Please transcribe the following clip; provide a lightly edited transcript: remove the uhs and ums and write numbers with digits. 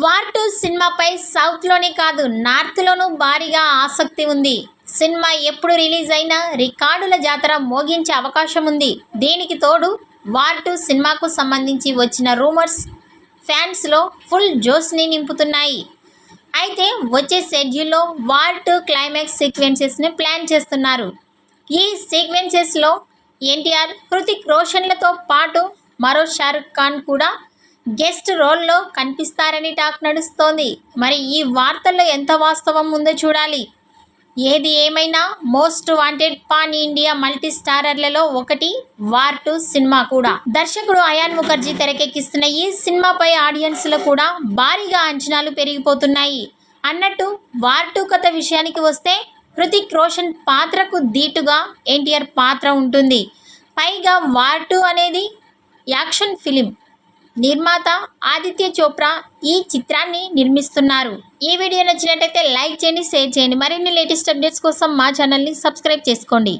War 2 సినిమాపై సౌత్లోనే కాదు నార్త్లోనూ భారీగా ఆసక్తి ఉంది. సినిమా ఎప్పుడు రిలీజ్ అయినా రికార్డుల జాతర మోగించే అవకాశం ఉంది. దీనికి తోడు వార్ 2 సినిమాకు సంబంధించి వచ్చిన రూమర్స్ ఫ్యాన్స్లో ఫుల్ జోష్ని నింపుతున్నాయి. అయితే వచ్చే షెడ్యూల్లో వార్ 2 క్లైమాక్స్ సీక్వెన్సెస్ని ప్లాన్ చేస్తున్నారు. ఈ సీక్వెన్సెస్లో ఎన్టీఆర్, హృతిక్ రోషన్లతో పాటు మరో షారుఖ్ ఖాన్ కూడా గెస్ట్ రోల్లో కనిపిస్తారని టాక్ నడుస్తోంది. మరి ఈ వార్తల్లో ఎంత వాస్తవం ఉందో చూడాలి. ఏది ఏమైనా most wanted pan India multi స్టారర్లలో ఒకటి వార్ 2 సినిమా కూడా. దర్శకుడు అయాన్ ముఖర్జీ తెరకెక్కిస్తున్న ఈ సినిమాపై ఆడియన్స్లో కూడా భారీగా అంచనాలు పెరిగిపోతున్నాయి. అన్నట్టు వార్ 2 కథ విషయానికి వస్తే హృతిక్ రోషన్ పాత్రకు ధీటుగా ఎన్టీఆర్ పాత్ర ఉంటుంది. పైగా వార్ 2 అనేది యాక్షన్ ఫిలిం. నిర్మాత ఆదిత్య చోప్రా ఈ చిత్రాన్ని నిర్మిస్తున్నారు. ఈ వీడియో నచ్చినట్టయితే లైక్ చేయండి, షేర్ చేయండి. మరిన్ని లేటెస్ట్ అప్డేట్స్ కోసం మా ఛానల్ని సబ్స్క్రైబ్ చేసుకోండి.